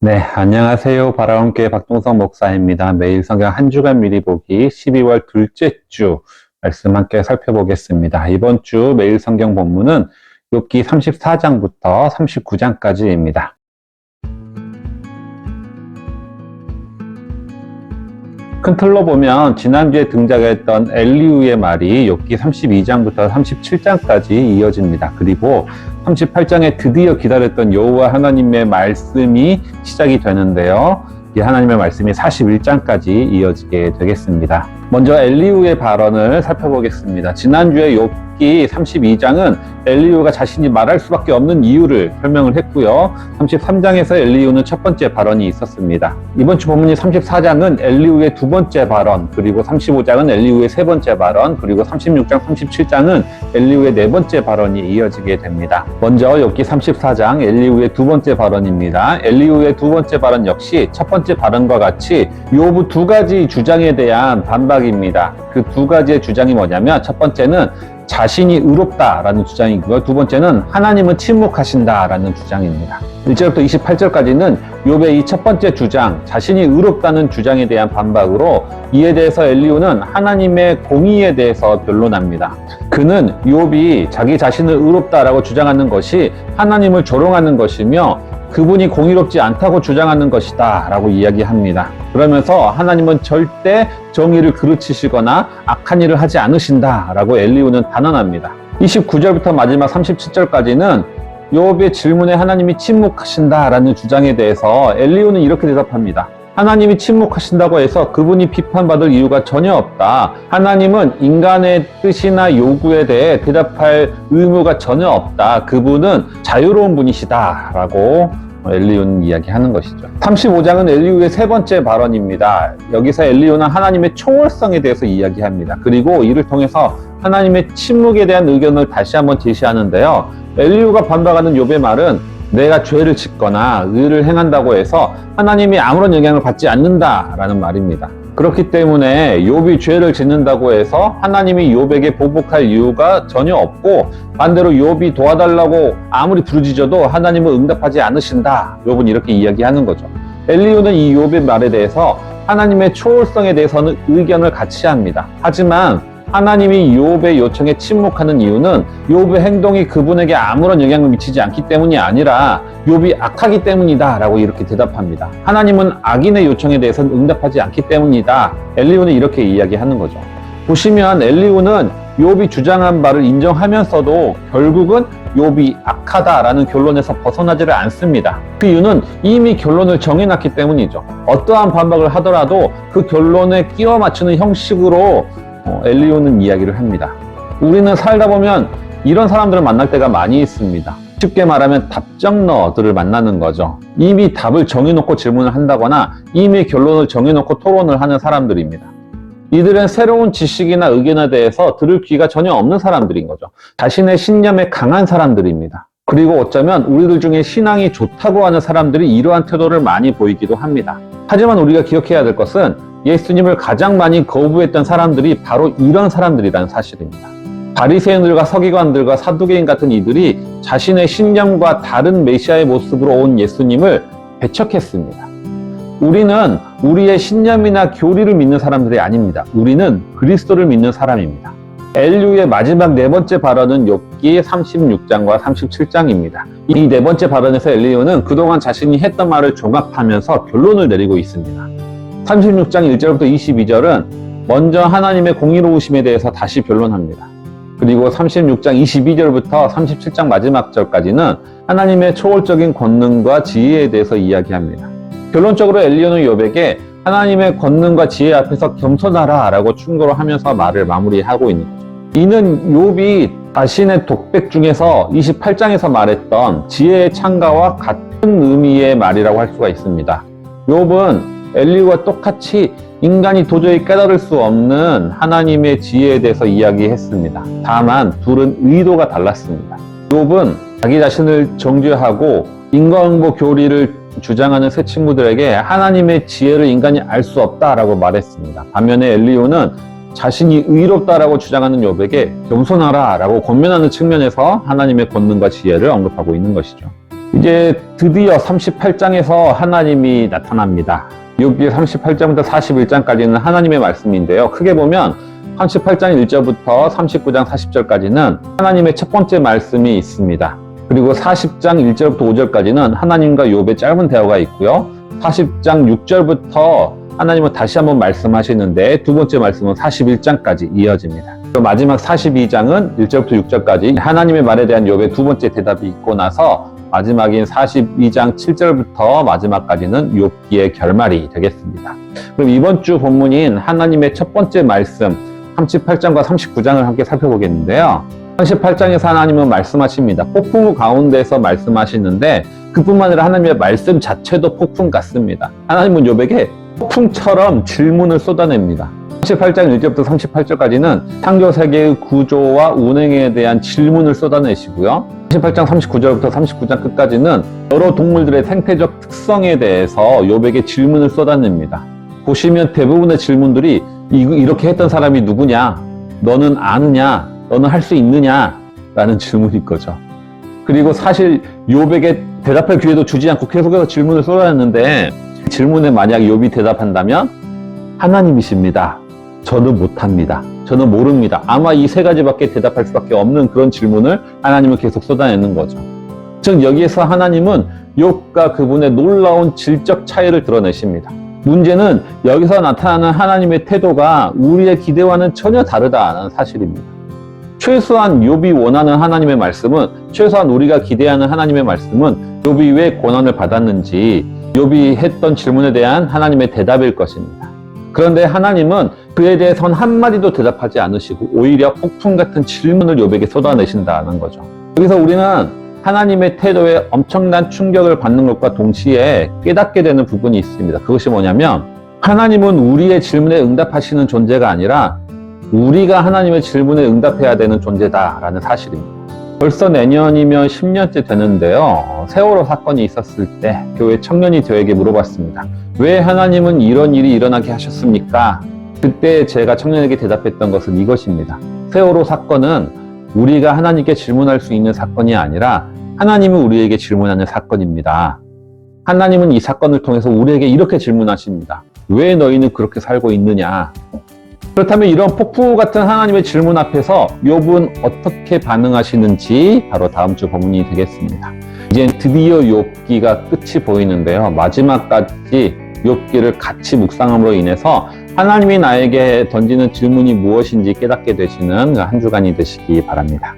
네, 안녕하세요. 바라온교회 박동성 목사입니다. 매일 성경 한 주간 미리 보기 12월 둘째 주 말씀 함께 살펴보겠습니다. 이번 주 매일 성경 본문은 욥기 34장부터 39장까지입니다. 큰 틀로 보면 지난주에 등장했던 엘리후의 말이 욥기 32장부터 37장까지 이어집니다. 그리고 38장에 드디어 기다렸던 여호와 하나님의 말씀이 시작이 되는데요. 이 하나님의 말씀이 41장까지 이어지게 되겠습니다. 먼저 엘리후의 발언을 살펴보겠습니다. 지난주에 욥기 32장은 엘리후가 자신이 말할 수밖에 없는 이유를 설명을 했고요. 33장에서 엘리후는 첫 번째 발언이 있었습니다. 이번 주 본문이 34장은 엘리후의 두 번째 발언, 그리고 35장은 엘리후의 세 번째 발언, 그리고 36장, 37장은 엘리후의 네 번째 발언이 이어지게 됩니다. 먼저 욥기 34장 엘리후의 두 번째 발언입니다. 엘리후의 두 번째 발언 역시 첫 번째 발언과 같이 욥의 두 가지 주장에 대한 반박입니다. 그 두 가지의 주장이 뭐냐면, 첫 번째는 자신이 의롭다라는 주장이고요. 두 번째는 하나님은 침묵하신다라는 주장입니다. 1절부터 28절까지는 욥의 이 첫 번째 주장, 자신이 의롭다는 주장에 대한 반박으로, 이에 대해서 엘리후는 하나님의 공의에 대해서 변론합니다. 그는 욥이 자기 자신을 의롭다라고 주장하는 것이 하나님을 조롱하는 것이며 그분이 공의롭지 않다고 주장하는 것이다 라고 이야기합니다. 그러면서 하나님은 절대 정의를 그르치시거나 악한 일을 하지 않으신다 라고 엘리후는 단언합니다. 29절부터 마지막 37절까지는 욥의 질문에 하나님이 침묵하신다 라는 주장에 대해서 엘리후는 이렇게 대답합니다. 하나님이 침묵하신다고 해서 그분이 비판받을 이유가 전혀 없다. 하나님은 인간의 뜻이나 요구에 대해 대답할 의무가 전혀 없다. 그분은 자유로운 분이시다 라고 엘리후는 이야기하는 것이죠. 35장은 엘리후의 세 번째 발언입니다. 여기서 엘리후는 하나님의 초월성에 대해서 이야기합니다. 그리고 이를 통해서 하나님의 침묵에 대한 의견을 다시 한번 제시하는데요. 엘리후가 반박하는 욥의 말은 내가 죄를 짓거나 의를 행한다고 해서 하나님이 아무런 영향을 받지 않는다라는 말입니다. 그렇기 때문에 욥이 죄를 짓는다고 해서 하나님이 욥에게 보복할 이유가 전혀 없고, 반대로 욥이 도와달라고 아무리 부르짖어도 하나님은 응답하지 않으신다. 욥은 이렇게 이야기하는 거죠. 엘리후는 이 욥의 말에 대해서 하나님의 초월성에 대해서는 의견을 같이 합니다. 하지만 하나님이 욥의 요청에 침묵하는 이유는 욥의 행동이 그분에게 아무런 영향을 미치지 않기 때문이 아니라 욥이 악하기 때문이다 라고 이렇게 대답합니다. 하나님은 악인의 요청에 대해서는 응답하지 않기 때문이다. 엘리후는 이렇게 이야기하는 거죠. 보시면 엘리후는 욥이 주장한 바를 인정하면서도 결국은 욥이 악하다라는 결론에서 벗어나지를 않습니다. 그 이유는 이미 결론을 정해놨기 때문이죠. 어떠한 반박을 하더라도 그 결론에 끼워 맞추는 형식으로 엘리후는 이야기를 합니다. 우리는 살다 보면 이런 사람들을 만날 때가 많이 있습니다. 쉽게 말하면 답정너들을 만나는 거죠. 이미 답을 정해놓고 질문을 한다거나 이미 결론을 정해놓고 토론을 하는 사람들입니다. 이들은 새로운 지식이나 의견에 대해서 들을 귀가 전혀 없는 사람들인 거죠. 자신의 신념에 강한 사람들입니다. 그리고 어쩌면 우리들 중에 신앙이 좋다고 하는 사람들이 이러한 태도를 많이 보이기도 합니다. 하지만 우리가 기억해야 될 것은 예수님을 가장 많이 거부했던 사람들이 바로 이런 사람들이라는 사실입니다. 바리새인들과 서기관들과 사두개인 같은 이들이 자신의 신념과 다른 메시아의 모습으로 온 예수님을 배척했습니다. 우리는 우리의 신념이나 교리를 믿는 사람들이 아닙니다. 우리는 그리스도를 믿는 사람입니다. 엘리후의 마지막 네 번째 발언은 욥기 36장과 37장입니다. 이 네 번째 발언에서 엘리후는 그동안 자신이 했던 말을 종합하면서 결론을 내리고 있습니다. 36장 1절부터 22절은 먼저 하나님의 공의로우심에 대해서 다시 변론합니다. 그리고 36장 22절부터 37장 마지막 절까지는 하나님의 초월적인 권능과 지혜에 대해서 이야기합니다. 결론적으로 엘리후는 욥에게 하나님의 권능과 지혜 앞에서 겸손하라 라고 충고를 하면서 말을 마무리하고 있는 거죠. 이는 욥이 자신의 독백 중에서 28장에서 말했던 지혜의 창가와 같은 의미의 말이라고 할 수가 있습니다. 욥은 엘리후와 똑같이 인간이 도저히 깨달을 수 없는 하나님의 지혜에 대해서 이야기했습니다. 다만 둘은 의도가 달랐습니다. 욥은 자기 자신을 정죄하고 인과응보 교리를 주장하는 새 친구들에게 하나님의 지혜를 인간이 알 수 없다라고 말했습니다. 반면에 엘리후는 자신이 의롭다라고 주장하는 욥에게 겸손하라 라고 권면하는 측면에서 하나님의 권능과 지혜를 언급하고 있는 것이죠. 이제 드디어 38장에서 하나님이 나타납니다. 욥기 38장부터 41장까지는 하나님의 말씀인데요. 크게 보면 38장 1절부터 39장 40절까지는 하나님의 첫 번째 말씀이 있습니다. 그리고 40장 1절부터 5절까지는 하나님과 욥의 짧은 대화가 있고요. 40장 6절부터 하나님은 다시 한번 말씀하시는데 두 번째 말씀은 41장까지 이어집니다. 마지막 42장은 1절부터 6절까지 하나님의 말에 대한 욥의 두 번째 대답이 있고 나서 마지막인 42장 7절부터 마지막까지는 욥기의 결말이 되겠습니다. 그럼 이번 주 본문인 하나님의 첫 번째 말씀 38장과 39장을 함께 살펴보겠는데요. 38장에서 하나님은 말씀하십니다. 폭풍 가운데서 말씀하시는데 그뿐만 아니라 하나님의 말씀 자체도 폭풍 같습니다. 하나님은 욥에게 폭풍처럼 질문을 쏟아냅니다. 38장 1절부터 38절까지는 창조 세계의 구조와 운행에 대한 질문을 쏟아내시고요. 38장 39절부터 39장 끝까지는 여러 동물들의 생태적 특성에 대해서 욥에게 질문을 쏟아냅니다. 보시면 대부분의 질문들이 이렇게 했던 사람이 누구냐? 너는 아느냐? 너는 할 수 있느냐? 라는 질문일 거죠. 그리고 사실 욥에게 대답할 기회도 주지 않고 계속해서 질문을 쏟아냈는데 질문에 만약 욥이 대답한다면 하나님이십니다. 저는 못합니다. 저는 모릅니다. 아마 이 세 가지밖에 대답할 수밖에 없는 그런 질문을 하나님은 계속 쏟아내는 거죠. 즉 여기에서 하나님은 욥과 그분의 놀라운 질적 차이를 드러내십니다. 문제는 여기서 나타나는 하나님의 태도가 우리의 기대와는 전혀 다르다는 사실입니다. 최소한 욥이 원하는 하나님의 말씀은, 최소한 우리가 기대하는 하나님의 말씀은 욥이 왜 고난을 받았는지 욥이 했던 질문에 대한 하나님의 대답일 것입니다. 그런데 하나님은 그에 대해서는 한마디도 대답하지 않으시고 오히려 폭풍 같은 질문을 욥에게 쏟아내신다는 거죠. 여기서 우리는 하나님의 태도에 엄청난 충격을 받는 것과 동시에 깨닫게 되는 부분이 있습니다. 그것이 뭐냐면 하나님은 우리의 질문에 응답하시는 존재가 아니라 우리가 하나님의 질문에 응답해야 되는 존재다라는 사실입니다. 벌써 내년이면 10년째 되는데요. 세월호 사건이 있었을 때 교회 청년이 저에게 물어봤습니다. 왜 하나님은 이런 일이 일어나게 하셨습니까? 그때 제가 청년에게 대답했던 것은 이것입니다. 세월호 사건은 우리가 하나님께 질문할 수 있는 사건이 아니라 하나님은 우리에게 질문하는 사건입니다. 하나님은 이 사건을 통해서 우리에게 이렇게 질문하십니다. 왜 너희는 그렇게 살고 있느냐? 그렇다면 이런 폭풍 같은 하나님의 질문 앞에서 욥은 어떻게 반응하시는지 바로 다음 주 본문이 되겠습니다. 이제 드디어 욥기가 끝이 보이는데요. 마지막까지 욥기를 같이 묵상함으로 인해서 하나님이 나에게 던지는 질문이 무엇인지 깨닫게 되시는 한 주간이 되시기 바랍니다.